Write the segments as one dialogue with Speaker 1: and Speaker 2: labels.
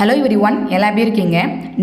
Speaker 1: Hello everyone, எல்லாம் எப்படி இருக்கீங்க?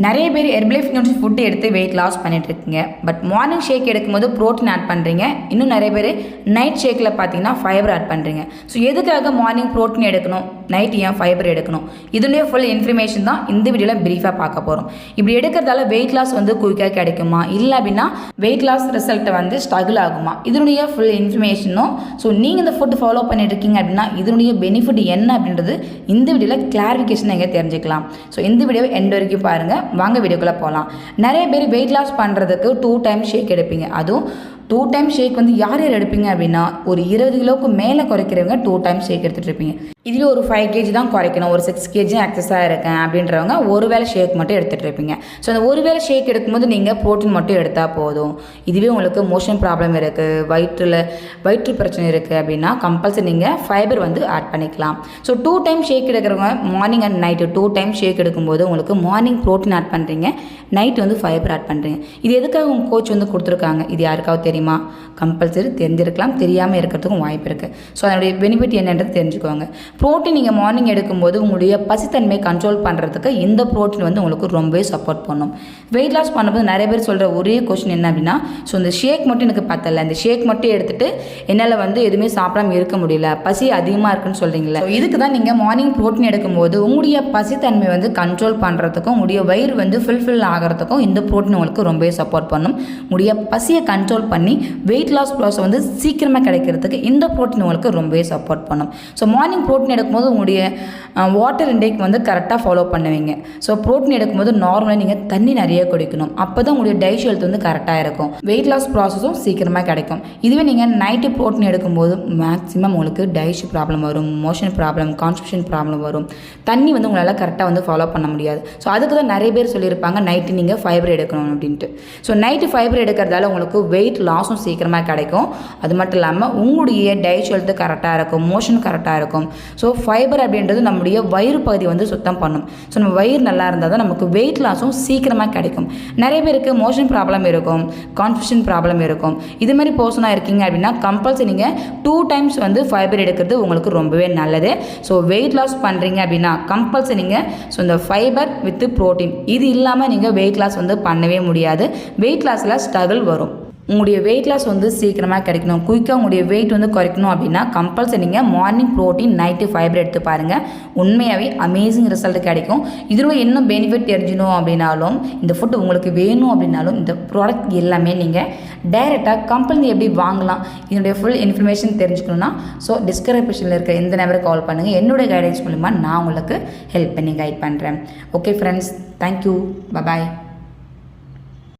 Speaker 1: நிறைய பேர் ஹெர்பலைஃப் நியூட்ரிஷன் ஃபுட்டு எடுத்து வெயிட் லாஸ் பண்ணிட்டு இருக்கீங்க. பட் மார்னிங் ஷேக் எடுக்கும்போது ப்ரோட்டீன் ஆட் பண்ணுறீங்க. இன்னும் நிறைய பேர் நைட் ஷேக்கில் பார்த்தீங்கன்னா ஃபைபர் ஆட் பண்ணுறீங்க. ஸோ எதுக்காக மார்னிங் ப்ரோட்டீன் எடுக்கணும், நைட் ஏன் ஃபைபர் எடுக்கணும், இதனுடைய ஃபுல் இன்ஃபர்மேஷன் தான் இந்த வீடியோவில் ப்ரீஃபாக பார்க்க போகிறோம். இப்படி எடுக்கிறதால வெயிட் லாஸ் குயிக்காக கிடைக்குமா, இல்லை அப்படின்னா வெயிட் லாஸ் ரிசல்ட்டை ஸ்ட்ரகிள் ஆகுமா, இதனுடைய ஃபுல் இன்ஃபர்மேஷனும் ஸோ நீங்கள் இந்த ஃபுட் ஃபாலோ பண்ணிட்டு இருக்கீங்க அப்படின்னா இதனுடைய பெனிஃபிட் என்ன அப்படின்றது இந்த வீடியோவில் கிளாரிஃபிகேஷன் நீங்கள் தெரிஞ்சுக்கலாம். ஸோ இந்த வீடியோவை எண்ட் வரைக்கும் பாருங்கள். வாங்க வீடியோக்குள்ளே போகலாம். நிறைய பேர் வெயிட் லாஸ் பண்ணுறதுக்கு 2 டைம் ஷேக் எடுப்பீங்க. அதுவும் 2 டைம் ஷேக் யார் யார் எடுப்பீங்க அப்படின்னா ஒரு 20 கிலோவுக்கு மேலே குறைக்கிறவங்க 2 டைம் ஷேக் எடுத்துகிட்டு இருப்பீங்க. இதில் ஒரு 5 கேஜி தான் குறைக்கணும், ஒரு 6 கேஜி எக்ஸஸாக இருக்கேன் அப்படின்றவங்க ஒரு வேளை ஷேக் மட்டும் எடுத்துகிட்டு இருப்பீங்க. ஸோ அந்த ஒரு வேளை ஷேக் எடுக்கும்போது நீங்கள் ப்ரோட்டீன் மட்டும் எடுத்தால் போதும். இதுவே உங்களுக்கு மோஷன் ப்ராப்ளம் இருக்குது, வயிற்று பிரச்சனை இருக்குது அப்படின்னா கம்பல்சரி நீங்கள் ஃபைபர் ஆட் பண்ணிக்கலாம். ஸோ 2 டைம் ஷேக் எடுக்கிறவங்க மார்னிங் அண்ட் நைட்டு 2 டைம் ஷேக் எடுக்கும்போது உங்களுக்கு மார்னிங் ப்ரோட்டீன் ஆட் பண்ணுறீங்க, நைட் ஃபைபர் ஆட் பண்ணுறீங்க. இது எதுக்காக உங்கள் கோச் கொடுத்துருக்காங்க, இது யாருக்காவது தெரியுமா? கம்பல்சரி தெரிஞ்சிருக்கலாம், தெரியாமல் இருக்கிறதுக்கும் வாய்ப்பு இருக்குது. ஸோ அதனுடைய பெனிஃபிட் என்னன்றது தெரிஞ்சுக்கோங்க. ப்ரோட்டீன் நீங்கள் மார்னிங் எடுக்கும்போது உங்களுடைய பசித்தன்மையை கண்ட்ரோல் பண்ணுறதுக்கு இந்த ப்ரோட்டீன் உங்களுக்கு ரொம்பவே சப்போர்ட் பண்ணும். வெயிட் லாஸ் பண்ணும்போது நிறைய பேர் சொல்கிற ஒரே கொஸ்டின் என்ன அப்படின்னா, ஸோ இந்த ஷேக் மட்டும் எனக்கு பத்தலை, இந்த ஷேக் மட்டும் எடுத்துகிட்டு என்னால் எதுவுமே சாப்பிடாம இருக்க முடியல, பசி அதிகமாக இருக்குன்னு சொல்கிறீங்களே. ஸோ இதுக்கு தான் நீங்கள் மார்னிங் ப்ரோட்டீன் எடுக்கும்போது உங்களுடைய பசித்தன்மை கண்ட்ரோல் பண்ணுறதுக்கும் உங்களுடைய வயிறு ஃபுல்ஃபில் ஆகிறதுக்கும் இந்த ப்ரோட்டீன் உங்களுக்கு ரொம்பவே சப்போர்ட் பண்ணும். உங்களுடைய பசியை கண்ட்ரோல் பண்ணி வெயிட் லாஸ் ப்ராசஸ் சீக்கிரமாக கிடைக்கிறதுக்கு இந்த ப்ரோட்டீன் உங்களுக்கு ரொம்பவே சப்போர்ட் பண்ணும். ஸோ மார்னிங் ப்ரோட்டீன் எடுக்கும்போது உங்களுடைய வாட்டர் இன்டேக் கரெக்டாக ஃபாலோ பண்ணுவீங்க. ஸோ ப்ரோட்டீன் எடுக்கும்போது நார்மலாக நீங்கள் தண்ணி நிறைய குடிக்கணும். அப்போ தான் உங்களுடைய டைஜஸ்ட் ஹெல்த் கரெக்டாக இருக்கும், வெயிட் லாஸ் ப்ராசஸும் சீக்கிரமாக கிடைக்கும். இதுவே நீங்கள் நைட்டு ப்ரோட்டீன் எடுக்கும்போது மேக்ஸிமம் உங்களுக்கு டைஜஸ்ட் ப்ராப்ளம் வரும், மோஷன் ப்ராப்ளம், கான்ஸ்டிபேஷன் ப்ராப்ளம் வரும். தண்ணி உங்களால் கரெக்டாக ஃபாலோ பண்ண முடியாது. ஸோ அதுக்கு தான் நிறைய பேர் சொல்லியிருப்பாங்க நைட்டு நீங்கள் ஃபைபர் எடுக்கணும் அப்படின்ட்டு. ஸோ நைட்டு ஃபைபர் எடுக்கிறதால உங்களுக்கு வெயிட் லாஸும் சீக்கிரமாக கிடைக்கும். அது மட்டும் இல்லாமல் உங்களுடைய டைஜஸ்ட் ஹெல்த்து கரெக்டாக இருக்கும், மோஷன் கரெக்டாக இருக்கும். ஸோ ஃபைபர் அப்படின்றது நம்முடைய வயிறு பகுதி சுத்தம் பண்ணும். ஸோ நம்ம வயிறு நல்லா இருந்தால் தான் நமக்கு வெயிட் லாஸும் சீக்கிரமாக கிடைக்கும். நிறைய பேருக்கு மோஷன் ப்ராப்ளம் இருக்கும், கான்ஸ்டிபேஷன் ப்ராப்ளம் இருக்கும். இது மாதிரி பர்சனாக இருக்கீங்க அப்படின்னா கம்பல்சரி நீங்கள் 2 டைம்ஸ் ஃபைபர் எடுக்கிறது உங்களுக்கு ரொம்பவே நல்லது. ஸோ வெயிட் லாஸ் பண்ணுறீங்க அப்படின்னா கம்பல்சரி நீங்கள் இந்த ஃபைபர் வித் ப்ரோட்டீன் இது இல்லாமல் நீங்கள் வெயிட் லாஸ் பண்ணவே முடியாது. வெயிட் லாஸில் ஸ்ட்ரகிள் வரும். உங்களுடைய வெயிட் லாஸ் சீக்கிரமாக கிடைக்கணும், குயிக்காக உங்களுடைய வெயிட் குறைக்கணும் அப்படின்னா கம்பல்சரி நீங்கள் மார்னிங் ப்ரோட்டீன், நைட்டு ஃபைபர் எடுத்து பாருங்கள். உண்மையாகவே அமேசிங் ரிசல்ட் கிடைக்கும். இதோட இன்னும் பெனிஃபிட் தெரிஞ்சிடும் அப்படின்னாலும், இந்த ஃபுட் உங்களுக்கு வேணும் அப்படின்னாலும் இந்த ப்ராடக்ட் எல்லாமே நீங்கள் டைரெக்டாக கம்பெனி எப்படி வாங்கலாம், இதனுடைய ஃபுல் இன்ஃபர்மேஷன் தெரிஞ்சுக்கணுன்னா ஸோ டிஸ்கிரிப்ஷனில் இருக்கிற எந்த நம்பருக்கு கால் பண்ணுங்கள். என்னுடைய கைடன்ஸ் மூலிமா நான் உங்களுக்கு ஹெல்ப் பண்ணி கைட் பண்ணுறேன். ஓகே ஃப்ரெண்ட்ஸ், தேங்க்யூ, பாய்.